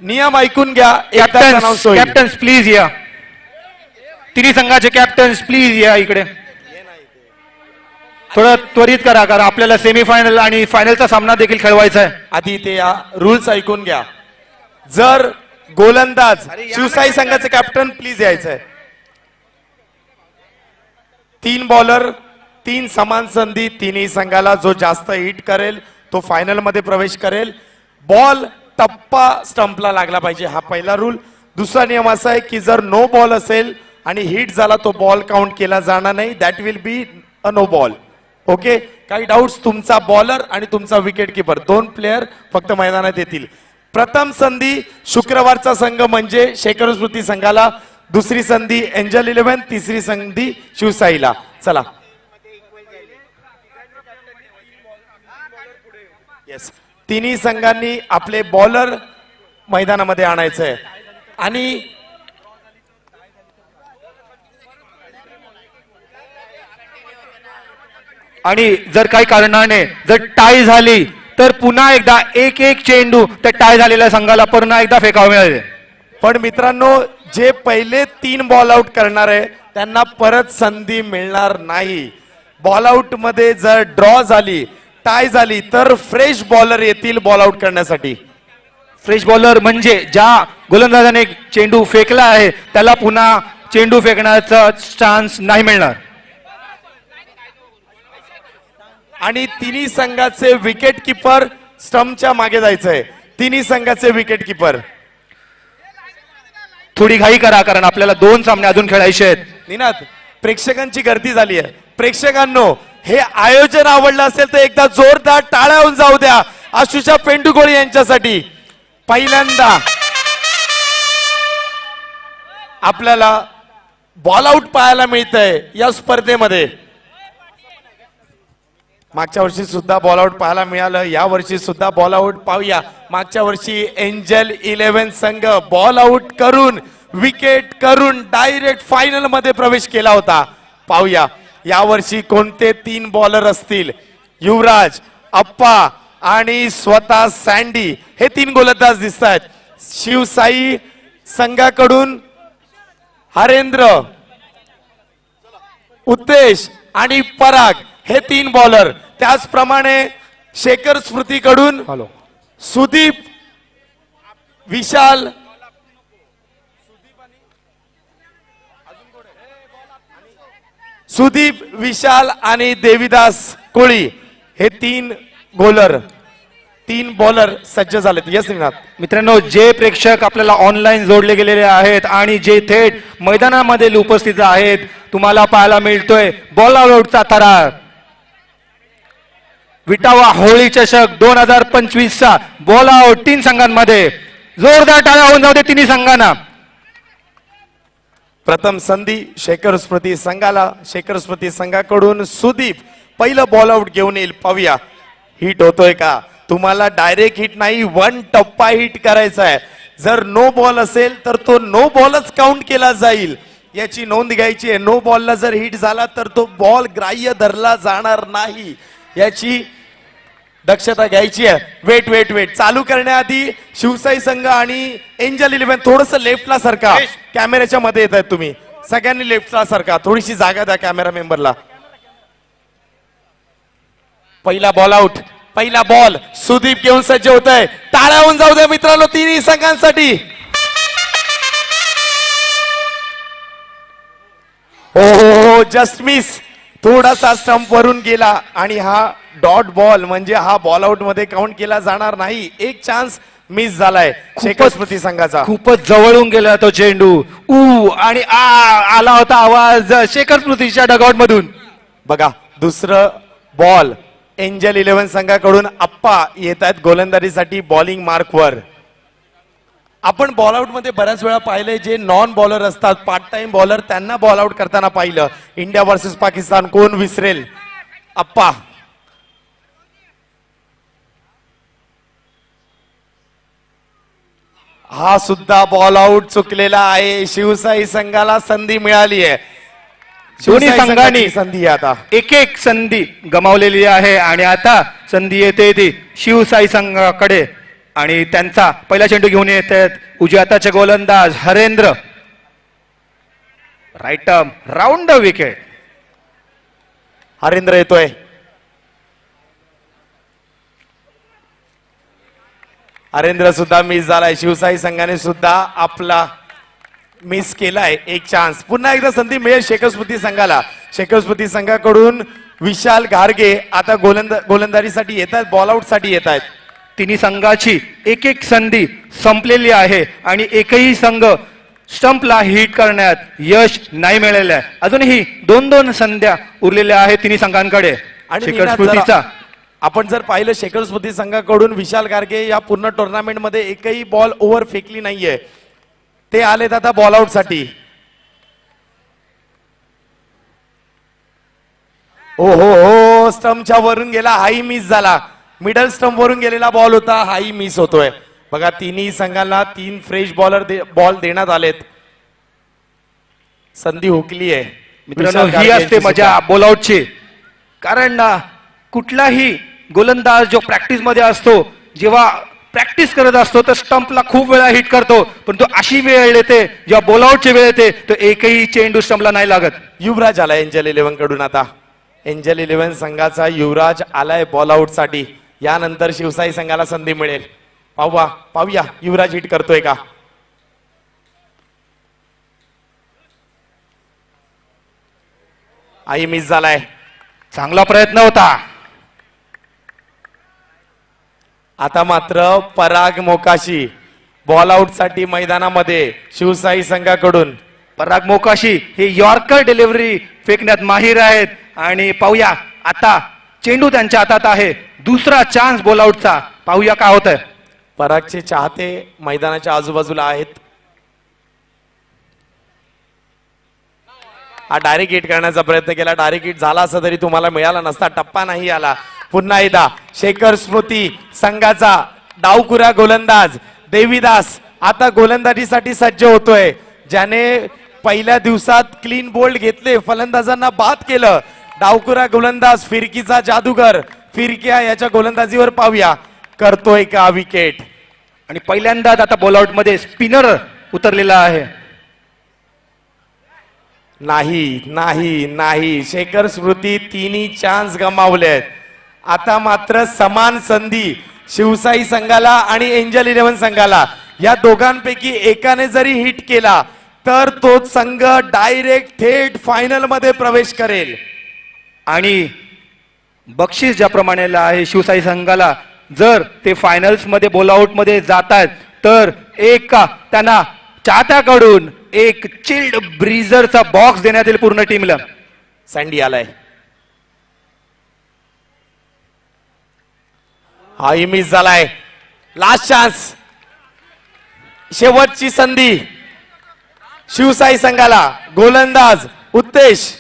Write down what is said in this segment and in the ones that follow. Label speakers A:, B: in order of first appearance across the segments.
A: नियम ऐकून घ्या.
B: कॅप्टन्स प्लीज या. तिन्ही संघाचे कॅप्टन्स प्लीज या इकडे. थोडं त्वरित करा कारण आपल्याला सेमीफायनल आणि फायनलचा सामना देखील खेळवायचा आहे.
A: आधी ते रूल्स ऐकून घ्या. जर गोलंदाज शिवसाई संघाचे कॅप्टन प्लीज यायचंय. 3 बॉलर 3 समान संधी. तिन्ही संघाला जो जास्त हिट करेल तो फायनल मध्ये प्रवेश करेल. बॉल टप्पा स्टंपला लागला पाहिजे हा पहिला रूल. दुसरा नियम असा आहे की जर नो बॉल असेल आणि हिट झाला तो बॉल काउंट केला जाणार नाही. That will be a no ball. Okay. काही डाऊट्स? तुमचा बॉलर आणि तुमचा विकेट किपर 2 प्लेयर फक्त मैदानात येतील. प्रथम संधी शुक्रवारचा संघ म्हणजे शेखर स्मृती संघाला. दुसरी संधी एंजल 11. तिसरी संधी शिवसाईला. चला. येस. तिन्ही संघांनी आपले बॉलर मैदानामध्ये आणायचंय
B: आणि जर काही कारणाने जर टाय झाली तर पुन्हा एकदा एक चेंडू त्या टाय झालेल्या संघाला पुन्हा एकदा फेकावे मिळेल.
A: पण मित्रांनो जे पहिले 3 बॉल आउट करणार आहे त्यांना परत संधी मिळणार नाही. बॉल आउट मध्ये जर ड्रॉ झाली टाय झाली तर फ्रेश बॉलर येतील बॉल आउट करण्यासाठी.
B: फ्रेश बॉलर म्हणजे ज्या गोलंदाजाने चेंडू फेकला आहे त्याला पुन्हा चेंडू फेकण्याचा चान्स नाही मिळणार.
A: आणि तिन्ही संघाचे विकेट किपर स्टंपच्या मागे जायचंय. तिन्ही संघाचे विकेट किपर.
B: थोडी घाई करा कारण आपल्याला 2 सामने अजून खेळायचे आहेत.
A: निनाद प्रेक्षकांची गर्दी झाली आहे. प्रेक्षकांनो हे आयोजन आवडलं असेल तर एकदा जोरदार टाळ्या होऊन जाऊ द्या आशुषा पेंडुगोळी यांच्यासाठी. पहिल्यांदा आपल्याला बॉल आउट पाहायला मिळतंय या स्पर्धेमध्ये. मागच्या वर्षी सुद्धा बॉल आउट पाहायला मिळालं. या वर्षी सुद्धा बॉल आउट पाहूया. मागच्या वर्षी एंजल 11 संघ बॉल आउट करून विकेट करून डायरेक्ट फायनल मध्ये प्रवेश केला होता. पाहूया या वर्षी कोणते 3 बॉलर असतील. युवराज, अप्पा आणि स्वतः सँडी हे 3 गोलंदाज दिसत आहेत. शिवसाई संघाकडून हरेंद्र, उत्तेश आणि पराग हे 3 बॉलर. त्याचप्रमाणे शेखर स्मृतीकडून सुदीप, विशाल आणि देविदास कोळी हे 3 बॉलर सज्ज झालेत. येस निनाद.
B: मित्रांनो जे प्रेक्षक आपल्याला ऑनलाईन जोडले गेलेले आहेत आणि जे थेट मैदानामध्ये उपस्थित आहेत तुम्हाला पाहायला मिळतोय बॉल आउटचा थरार. विटावा होळी चषक 2025 चा बॉल आउट 3 संघांमध्ये. जोरदार टाळ्या होऊन जाऊ दे तिन्ही संघांना.
A: प्रथम संधी शेखर स्मृती संघाला. शेखर स्मृती संघाकडून सुदीप पहिलं बॉल आउट घेऊन येईल. पाहूया हिट होतोय का. तुम्हाला डायरेक्ट हिट नाही 1 टप्पा हिट करायचा आहे. जर नो बॉल असेल तर तो नो बॉलच काउंट केला जाईल याची नोंद घ्यायची आहे. नो बॉलला जर हिट झाला तर तो बॉल ग्राह्य धरला जाणार नाही याची दक्षता घ्यायची आहे. वेट चालू करण्याआधी शिवसाई संघ आणि एंजल 11 थोडस लेफ्टला सरका. कॅमेऱ्याच्या मध्ये येत आहेत तुम्ही सगळ्यांनी लेफ्टला सरका. थोडीशी जागा द्या कॅमेरा मेंबरला. पहिला बॉल आउट. पहिला बॉल सुदीप घेऊन सज्ज होत आहे. टाळ्या होऊन जाऊ द्या मित्रांनो तिन्ही संघांसाठी. हो जस्ट मिस. थोडासा स्टंप वरून गेला आणि हा डॉट बॉल म्हणजे हा बॉल आउट मध्ये काउंट केला जाणार नाही. एक चान्स मिस झालाय शेखर स्मृती संघाचा.
B: खूपच जवळून गेला तो चेंडू. आणि आला होता आवाज शेखर स्मृतीच्या डगआउट मधून.
A: बघा दुसरं बॉल एंजल 11 संघाकडून अप्पा येत आहेत गोलंदाजीसाठी बॉलिंग मार्क वर. आपण बॉल आउट मध्ये बऱ्याच वेळा पाहिले जे नॉन बॉलर असतात पार्ट टाइम बॉलर त्यांना बॉल आउट करताना पाहिलं. इंडिया वर्सेस पाकिस्तान कोण विसरेल. अप्पा हा सुद्धा बॉल आउट चुकलेला आहे. शिवसाई संघाला संधी मिळाली आहे.
B: दोन्ही संघांनी
A: संधी आता
B: एक संधी गमावलेली आहे आणि आता संधी येते ती शिवसाई संघाकडे. आणि त्यांचा पहिला चेंडू घेऊन येत आहेत उजव्या हाताचे गोलंदाज Harendra. Right arm round the wicket.
A: Harendra येतोय. हरेंद्र सुद्धा मिस झालाय. शिवसाई संघाने सुद्धा आपला मिस केलाय एक चान्स. पुन्हा एकदा संधी मिळेल शेखर स्मृती संघाला. शेखर स्मृती संघाकडून विशाल घारगे आता गोलंदाजीसाठी येत आहेत, बॉल आउट साठी येत आहेत.
B: तिन्ही संघाची एक एक संधी संपलेली आहे आणि एकही संघ स्टंपला हिट करण्यात यश नाही मिळालेलं आहे. अजूनही 2-2 संध्या उरलेल्या आहेत तिन्ही संघांकडे.
A: आणि
B: शेखर
A: नीनाद,
B: स्मृतीचा
A: आपण जर पाहिलं शेखर स्मृती संघाकडून विशाल गारगे या पूर्ण टुर्नामेंट मध्ये एकही बॉल ओव्हर फेकली नाहीये. ते आलेत आता बॉल आउट साठी. ओ हो, स्टंपच्या वरून गेला, हाही मिस झाला. मिडल स्टंप वरून गेलेला बॉल होता, हाही मिस होतोय. बघा तिन्ही संघांना 3 फ्रेश बॉल देण्यात आलेत. संधी हुकली आहे
B: मित्रांनो. ही असते मजा बॉलआउटची. कारण कुठलाही गोलंदाज जो प्रॅक्टिस मध्ये असतो, जेव्हा प्रॅक्टिस करत असतो तर स्टंपला खूप वेळा हिट करतो, परंतु अशी वेळ येते जेव्हा बॉलआउटची वेळ येते तर एकही चेंडू स्टंपला नाही लागत.
A: युवराज आलाय एंजल 11 कडून. आता एंजल 11 संघाचा युवराज आलाय बॉल आउट साठी. यानंतर शिवसाई संघाला संधी मिळेल. पाहूया युवराज हिट करतोय का. आई मिस झालाय.
B: चांगला प्रयत्न होता.
A: आता मात्र पराग मोकाशी बॉल आउट साठी मैदानामध्ये शिवसाई संघाकडून.
B: पराग मोकाशी हे यॉर्कर डिलिव्हरी फेकण्यात माहीर आहेत आणि पाहूया आता चेंडू त्यांच्या हातात आहे. दुसरा चान्स बॉल आउटचा. पाहूया काय होतंय.
A: परागचे चाहते मैदानाच्या आजूबाजूला आहेत. हा डायरेक्ट हिट करण्याचा प्रयत्न केला. डायरेक्ट हिट झाला असता तरी तुम्हाला मिळाला नसता. टप्पा नाही आला. पुन्हा एकदा शेखर स्मृती संघाचा डावकुरा गोलंदाज देवीदास आता गोलंदाजीसाठी सज्ज होतोय. ज्याने पहिल्या दिवसात क्लीन बोल्ड घेतले, फलंदाजांना बाद केलं. डावकुरा गोलंदाज फिरकीचा जादूगर फिरक्या याच्या गोलंदाजीवर पाहूया करतोय का विकेट.
B: आणि पहिल्यांदाच आता बॉलआउट मध्ये स्पिनर उतरलेला आहे.
A: नाही नाही नाही, शेखर स्मृती तिन्ही चान्स गमावलेत. आता मात्र समान संधी शिवसाई संघाला आणि एंजल 11 संघाला. या दोघांपैकी एकाने जरी हिट केला तर तो संघ डायरेक्ट थेट फायनल मध्ये प्रवेश करेल.
B: आणि बक्षीस ज्याप्रमाणे आहे शिवसाई संघाला, जर ते फायनल्स मध्ये बॉलआउट मध्ये जातात तर एक त्यांना चाहत्याकडून एक चिल्ड ब्रीझरचा बॉक्स देण्यात येईल पूर्ण टीमला.
A: सँडी आलाय. हाही मिस झालाय. लास्ट चान्स, शेवटची संधी शिवसाई संघाला. गोलंदाज उत्तेश.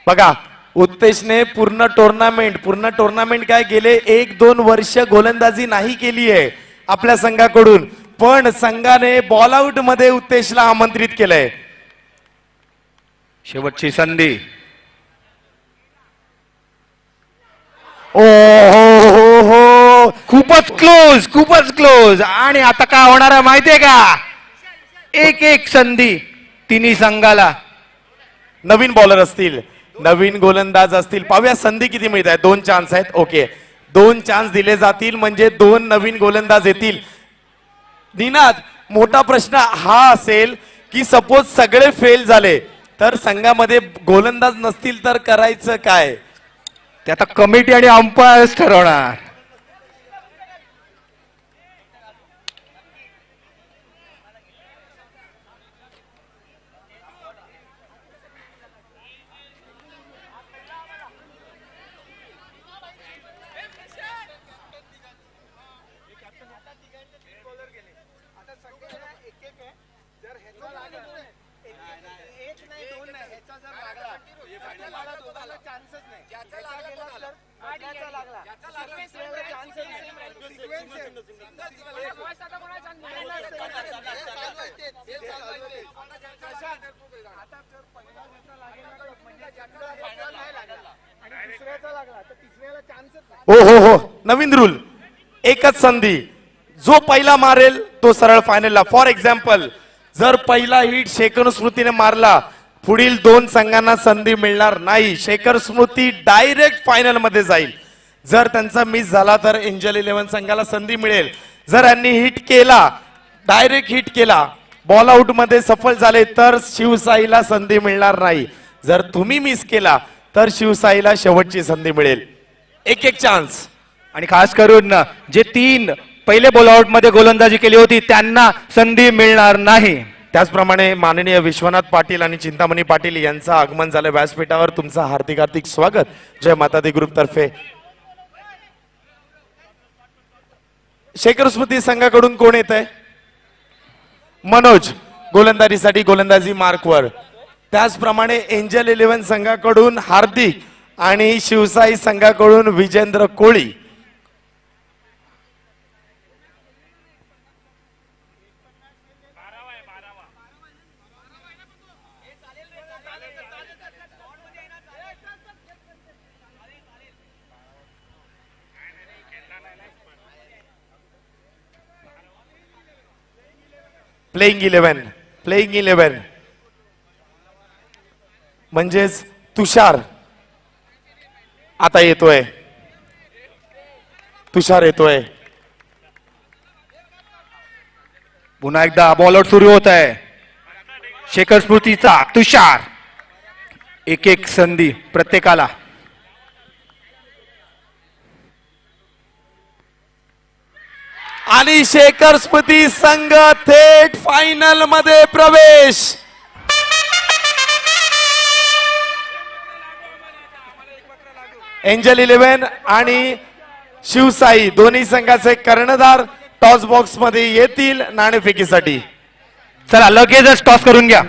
A: बघा उत्तेशने पूर्ण टुर्नामेंट काय गेले 1-2 वर्ष गोलंदाजी नाही केली आहे आपल्या संघाकडून, पण संघाने बॉल आउट मध्ये उत्तेशला आमंत्रित केलंय.
B: शेवटची संधी.
A: ओ हो हो,
B: खूपच क्लोज. आणि आता काय होणार आहे माहितीये का. एक संधी तिन्ही संघाला.
A: नवीन बॉलर असतील, नवीन गोलंदाज असतील. पाहूया संधी किती मिळत आहे. 2 चान्स आहेत. ओके, 2 चान्स दिले जातील म्हणजे 2 नवीन गोलंदाज येतील. निनाद, मोठा प्रश्न हा असेल की सपोज सगळे फेल झाले तर संघामध्ये गोलंदाज नसतील तर करायचं काय.
B: ते आता कमिटी आणि अंपायर्स ठरवणार.
A: हो हो हो, नवीन रूल. एकच संधी जो पहिला मारेल तो सरळ फायनलला. फॉर एक्झाम्पल, जर पहिला हिट शेखर स्मृतीने मारला, पुढील 2 संघांना संधी मिळणार नाही. शेखर स्मृती डायरेक्ट फायनल मध्ये जाईल. जर त्यांचा मिस झाला तर एंजल 11 संघाला संधी मिळेल. जर यांनी हिट केला, डायरेक्ट हिट केला, बॉल आउट मध्ये सफल झाले तर शिवसाईला संधी मिळणार नाही. जर तुम्ही मिस केला तर शिवसाईला शेवटची संधी मिळेल. एक एक चान्स.
B: आणि खास करून जे 3 पहिले बॉलआउट मध्ये गोलंदाजी केली होती त्यांना संधी मिळणार नाही.
A: त्याचप्रमाणे माननीय विश्वनाथ पाटील आणि चिंतामणी पाटील यांचं आगमन झालं व्यासपीठावर. तुमचं हार्दिक हार्दिक स्वागत जय माता दी ग्रुप तर्फे. शेखर स्मृती संघाकडून कोण येत आहे? मनोज गोलंदाजीसाठी गोलंदाजी मार्कवर. त्याचप्रमाणे एंजल 11 संघाकडून हार्दिक आणि शिवसाई संघाकडून विजेंद्र कोळी. प्लेइंग 11 म्हणजेच तुषार आता येतोय. तुषार येतोय.
B: पुन्हा एकदा बॉलआउट सुरू होत आहे. शेखर स्मृतीचा तुषार. एक एक संधी प्रत्येकाला.
A: आणि शेखर स्मृती संघ थेट फायनल मध्ये प्रवेश. एंजल 11 आणि शिवसाई दोन्ही संघाचे कर्णधार टॉस बॉक्स मध्ये येतील नाणेफेकीसाठी.
B: चला लगेचच टॉस करून घ्या.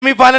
A: मी फायनल